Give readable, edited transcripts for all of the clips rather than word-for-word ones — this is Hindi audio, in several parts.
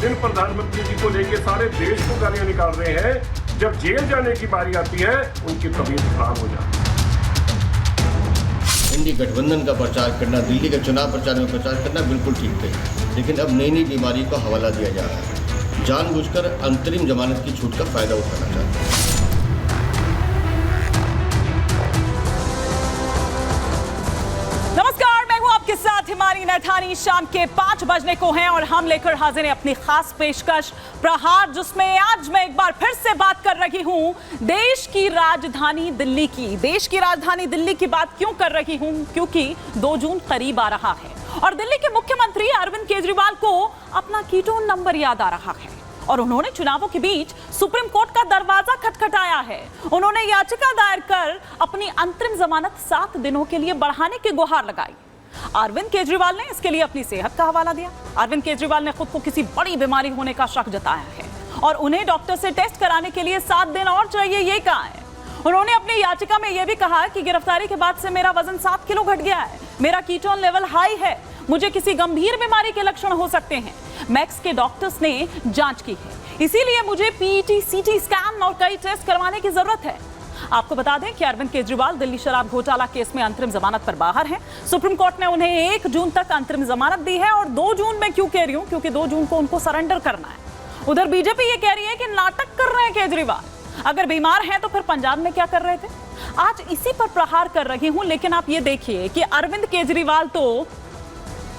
दिन प्रधानमंत्री जी को लेके सारे देश को गालियां निकाल रहे हैं, जब जेल जाने की बारी आती है उनकी तबीयत खराब हो जाती है। इंडी गठबंधन का प्रचार करना, दिल्ली के चुनाव प्रचार में प्रचार करना बिल्कुल ठीक है, लेकिन अब नई नई बीमारी का हवाला दिया जा रहा है। जानबूझकर अंतरिम जमानत की छूट का फायदा उठाना चाहते हैं। नमस्कार, मैं हूं आपके साथ हिमानी नैथानी। शाम के 5 बजने को हैं और हम लेकर हाजिर हैं अपनी खास पेशकश प्रहार, जिसमें आज मैं एक बार फिर से बात कर रही हूं देश की राजधानी दिल्ली की। देश की राजधानी दिल्ली की बात क्यों कर रही हूं? क्योंकि 2 जून करीब आ रहा है और दिल्ली के मुख्यमंत्री अरविंद केजरीवाल को अपना कीटोन नंबर याद आ रहा है और उन्होंने चुनावों के बीच सुप्रीम कोर्ट का दरवाजा खटखटाया है। उन्होंने याचिका दायर कर अपनी अंतरिम जमानत 7 दिनों के लिए बढ़ाने की गुहार लगाई। अरविंद केजरीवाल ने इसके लिए अपनी सेहत का हवाला दिया। अरविंद केजरीवाल ने खुद को किसी बड़ी बीमारी होने का शक जताया है और उन्हें डॉक्टर से टेस्ट कराने के लिए 7 दिन और चाहिए, ये कहा है। उन्होंने अपनी याचिका में यह भी कहा कि गिरफ्तारी के बाद से मेरा वजन 7 किलो घट गया है, मेरा कीटोन लेवल हाई है, मुझे किसी गंभीर बीमारी के लक्षण हो सकते हैं। मैक्स के डॉक्टर्स ने जांच की है, इसीलिए मुझे पीईटी, सीटी स्कैन और कई टेस्ट करवाने की जरूरत है। आपको बता दें कि अरविंद केजरीवाल दिल्ली शराब घोटाला केस में अंतरिम जमानत पर बाहर हैं। सुप्रीम कोर्ट ने उन्हें 1 जून तक अंतरिम जमानत दी है और 2 जून में क्यों कह रही हूं? क्योंकि 2 जून को उनको सरेंडर करना है। उधर बीजेपी ये कह रही है कि नाटक कर रहे हैं केजरीवाल। अगर बीमार हैं तो फिर पंजाब में क्या कर रहे थे? आज इसी पर प्रहार कर रही हूं, लेकिन आप ये देखिए कि अरविंद केजरीवाल तो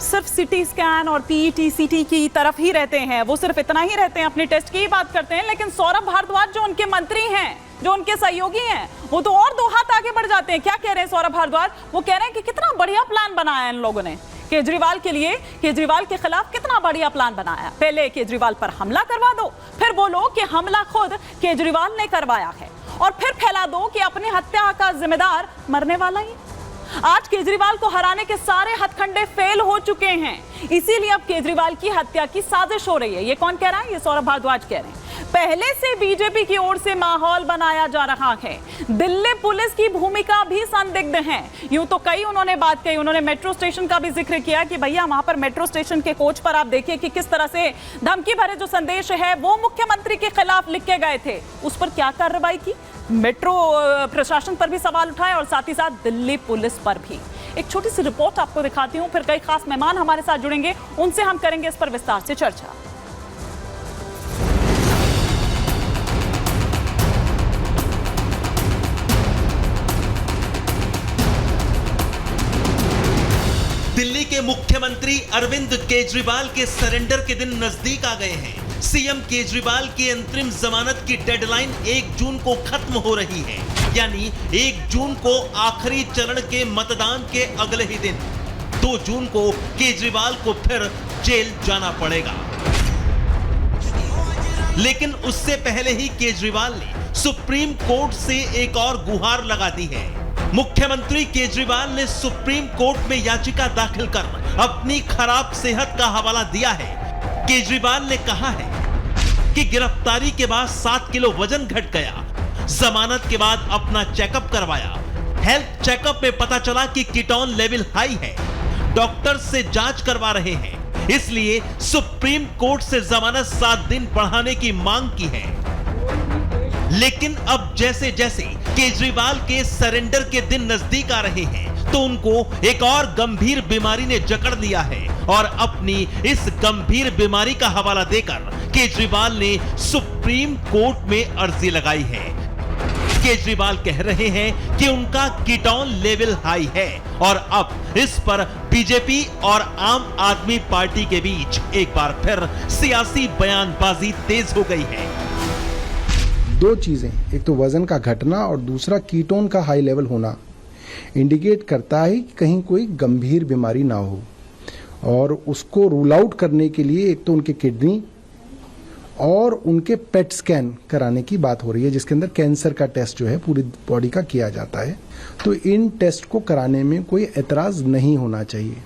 सिर्फ सिटी स्कैन और पीईटी, सीटी की तरफ ही रहते हैं। वो सिर्फ इतना ही रहते हैं, अपने टेस्ट की ही बात करते हैं। लेकिन सौरभ भारद्वाज जो उनके मंत्री हैं, जो उनके सहयोगी हैं, वो तो और 2 हाथ आगे बढ़ जाते हैं। क्या कह रहे हैं सौरभ भारद्वाज? वो कह रहे हैं कि कितना बढ़िया प्लान बनाया है इन लोगों ने केजरीवाल के लिए, केजरीवाल के खिलाफ कितना बढ़िया प्लान बनाया। पहले केजरीवाल पर हमला करवा दो, फिर बोलो कि हमला खुद केजरीवाल ने करवाया है और फिर फैला दो कि अपनी हत्या का जिम्मेदार मरने वाला ही। आज केजरीवाल को हराने के सारे हथकंडे फेल हो चुके हैं, इसीलिए अब केजरीवाल की हत्या की साजिश हो रही है। ये कौन कह रहा है? ये सौरभ भारद्वाज कह रहे हैं। पहले से बीजेपी की ओर से माहौल बनाया जा रहा है। दिल्ली पुलिस की भूमिका भी संदिग्ध है। यूं तो कई उन्होंने बात कही, उन्होंने मेट्रो स्टेशन का भी जिक्र किया कि भैया वहां पर मेट्रो स्टेशन के कोच पर आप देखिए कि किस तरह से धमकी भरे जो संदेश है वो मुख्यमंत्री के खिलाफ लिख के गए थे। उस पर क्या कार्रवाई की? मेट्रो प्रशासन पर भी सवाल उठाए और साथ ही साथ दिल्ली पुलिस पर भी। एक छोटी सी रिपोर्ट आपको दिखाती हूं, फिर कई खास मेहमान हमारे साथ जुड़ेंगे, उनसे हम करेंगे इस पर विस्तार से चर्चा। दिल्ली के मुख्यमंत्री अरविंद केजरीवाल के सरेंडर के दिन नजदीक आ गए हैं। सीएम केजरीवाल की अंतरिम जमानत की डेडलाइन 1 जून को खत्म हो रही है, यानी 1 जून को आखिरी चरण के मतदान के अगले ही दिन 2 जून को केजरीवाल को फिर जेल जाना पड़ेगा। लेकिन उससे पहले ही केजरीवाल ने सुप्रीम कोर्ट से एक और गुहार लगा दी है। मुख्यमंत्री केजरीवाल ने सुप्रीम कोर्ट में याचिका दाखिल कर अपनी खराब सेहत का हवाला दिया है। केजरीवाल ने कहा है कि गिरफ्तारी के बाद 7 किलो वजन घट गया, जमानत के बाद अपना चेकअप करवाया, हेल्थ चेकअप में पता चला कि कीटोन लेवल हाई है, डॉक्टर से जांच करवा रहे हैं, इसलिए सुप्रीम कोर्ट से जमानत 7 दिन बढ़ाने की मांग की है। लेकिन अब जैसे जैसे केजरीवाल के सरेंडर के दिन नजदीक आ रहे हैं तो उनको एक और गंभीर बीमारी ने जकड़ लिया है और अपनी इस गंभीर बीमारी का हवाला देकर केजरीवाल ने सुप्रीम कोर्ट में अर्जी लगाई है। केजरीवाल कह रहे हैं कि उनका कीटोन लेवल हाई है और अब इस पर बीजेपी और आम आदमी पार्टी के बीच एक बार फिर सियासी बयानबाजी तेज हो गई है। 2 चीजें, एक तो वजन का घटना और दूसरा कीटोन का हाई लेवल होना इंडिकेट करता है कि कहीं कोई गंभीर बीमारी ना हो और उसको रूल आउट करने के लिए एक तो उनके किडनी और उनके पेट स्कैन कराने की बात हो रही है, जिसके अंदर कैंसर का टेस्ट जो है पूरी बॉडी का किया जाता है। तो इन टेस्ट को कराने में कोई एतराज नहीं होना चाहिए।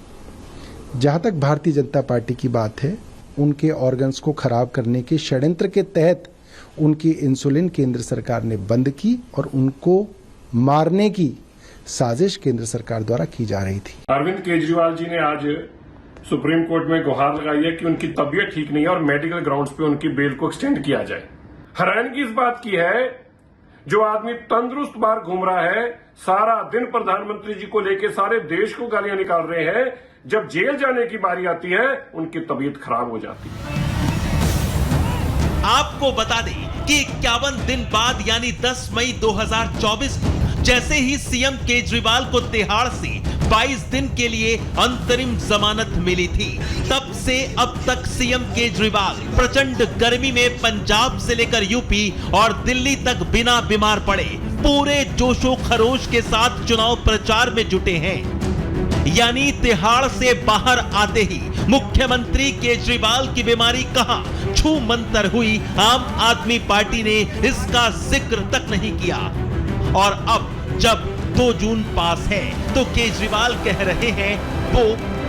जहां तक भारतीय जनता पार्टी की बात है, उनके ऑर्गन्स को खराब करने के षड्यंत्र के तहत उनकी इंसुलिन केंद्र सरकार ने बंद की और उनको मारने की साजिश केंद्र सरकार द्वारा की जा रही थी। अरविंद केजरीवाल जी ने आज सुप्रीम कोर्ट में गुहार लगाई है कि उनकी तबीयत ठीक नहीं है और मेडिकल ग्राउंड्स पे उनकी बेल को एक्सटेंड किया जाए। हैरानगी इस बात की है, जो आदमी तंदुरुस्त बाहर घूम रहा है, सारा दिन प्रधानमंत्री जी को लेके सारे देश को गालियां निकाल रहे हैं, जब जेल जाने की बारी आती है उनकी तबीयत खराब हो जाती है। आपको बता दें कि 51 दिन बाद यानी 10 मई 2024 को जैसे ही सीएम केजरीवाल को तिहाड़ से 22 दिन के लिए अंतरिम जमानत मिली थी, तब से अब तक सीएम केजरीवाल प्रचंड गर्मी में पंजाब से लेकर यूपी और दिल्ली तक बिना बीमार पड़े पूरे जोशो खरोश के साथ चुनाव प्रचार में जुटे हैं। यानी तिहाड़ से बाहर आते ही मुख्यमंत्री केजरीवाल की बीमारी कहां छू मंतर हुई, आम आदमी पार्टी ने इसका जिक्र तक नहीं किया। और अब जब 2 जून पास है तो केजरीवाल कह रहे हैं वो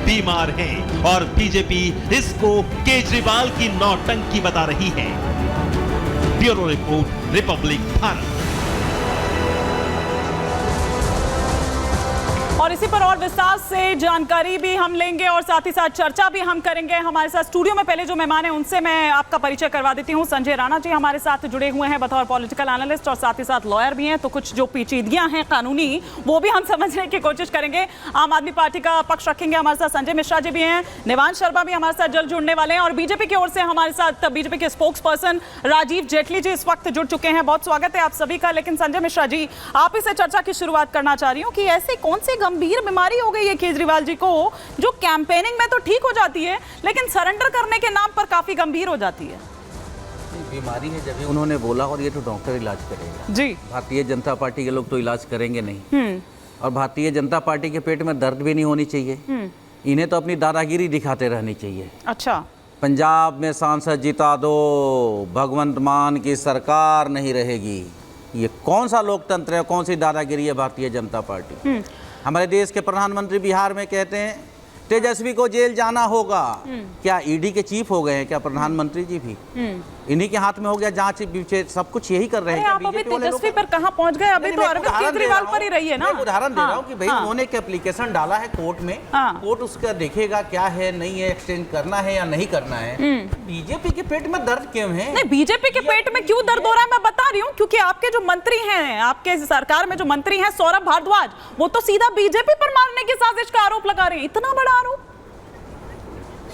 बीमार हैं और बीजेपी इसको केजरीवाल की नौटंकी बता रही है। Bureau report, Republic Bharat. और इसी पर और विस्तार से जानकारी भी हम लेंगे और साथ ही साथ चर्चा भी हम करेंगे। हमारे साथ स्टूडियो में पहले जो मेहमान हैं उनसे मैं आपका परिचय करवा देती हूं। संजय राणा जी हमारे साथ जुड़े हुए हैं बतौर पॉलिटिकल एनालिस्ट और साथ ही साथ लॉयर भी हैं, तो कुछ जो पेचीदगियां हैं कानूनी वो भी हम समझने की कोशिश करेंगे। आम आदमी पार्टी का पक्ष रखेंगे। हमारे साथ संजय मिश्रा जी भी हैं, निवांश शर्मा भी हमारे साथ जल्द जुड़ने वाले हैं और बीजेपी की ओर से हमारे साथ बीजेपी के स्पोक्स पर्सन राजीव जेटली जी इस वक्त जुड़ चुके हैं। बहुत स्वागत है आप सभी का। लेकिन संजय मिश्रा जी, आप इसे चर्चा की शुरुआत करना चाह रही हूँ कि ऐसी कौन सी गंभीर बीमारी हो गई है केजरीवाल जी को जो कैंपेनिंग में तो ठीक हो जाती है लेकिन सरेंडर करने के नाम पर काफी गंभीर हो जाती है? बीमारी है जब उन्होंने बोला, और ये तो डॉक्टर इलाज करेगा जी। भारतीय जनता पार्टी के लोग तो इलाज करेंगे नहीं। और भारतीय जनता पार्टी के पेट में दर्द भी नहीं होनी चाहिए। इन्हें तो अपनी दादागिरी दिखाते रहनी चाहिए। अच्छा, पंजाब में सांसद जिता दो, भगवंत मान की सरकार नहीं रहेगी। ये कौन सा लोकतंत्र है, कौन सी दादागिरी है भारतीय जनता पार्टी? हमारे देश के प्रधानमंत्री बिहार में कहते हैं तेजस्वी को जेल जाना होगा। क्या ईडी के चीफ हो गए हैं क्या प्रधानमंत्री जी भी? इन्हीं के हाथ में हो गया जांच, सब कुछ यही कर रहे हैं। आप अभी तेजस्वी पर कहां पहुंच गए? अभी तो अरविंद केजरीवाल पर ही रही है ना। मैं उदाहरण दे रहा हूँ कि भाई उन्होंने एक एप्लीकेशन डाला है कोर्ट में, कोर्ट उसका देखेगा क्या है, नहीं है, एक्सटेंड करना है या नहीं करना है। बीजेपी के पेट में दर्द क्यों है? नहीं, बीजेपी के पेट में क्यों दर्द हो रहा है मैं बता रही हूँ, क्योंकि आपके जो मंत्री हैं, आपके सरकार में जो मंत्री हैं सौरभ भारद्वाज, वो तो सीधा बीजेपी पर मारने की साजिश का आरोप लगा रहे हैं। इतना बड़ा आरोप।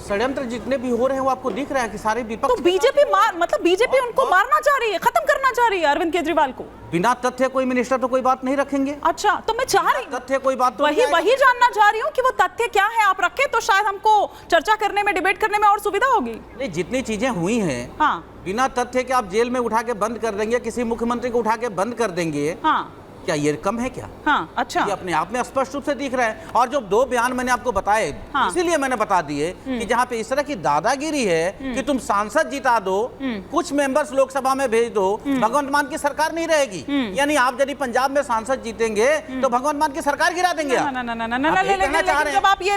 षड्यंत्र जितने भी हो रहे हैं वो आपको दिख रहा है कि सारे विपक्ष। तो बीजेपी मतलब बीजेपी उनको मारना चाह रही है, खत्म करना चाह रही है अरविंद केजरीवाल को। बिना तथ्य कोई मिनिस्टर तो कोई बात नहीं रखेंगे। अच्छा, तो मैं चाह रही तथ्य कोई बात तो वही जानना चाह रही हूँ कि वो तथ्य क्या है। आप रखे तो शायद हमको चर्चा करने में, डिबेट करने में और सुविधा होगी। नहीं, जितनी चीजें हुई हैं, हाँ, बिना तथ्य के आप जेल में उठा के बंद कर देंगे, किसी मुख्यमंत्री को उठा के बंद कर देंगे, हाँ, क्या ये कम है क्या? हाँ, अच्छा, ये अपने आप में स्पष्ट रूप से दिख रहा है। और जो 2 बयान मैंने आपको बताए, हाँ, इसीलिए मैंने बता दिए कि जहाँ पे इस तरह की दादागिरी है कि तुम सांसद जिता दो, कुछ मेंबर्स लोकसभा में भेज दो, भगवंत मान की सरकार नहीं रहेगी। यानी आप यदि पंजाब में सांसद जीतेंगे तो भगवंत मान की सरकार गिरा देंगे। जब आप ये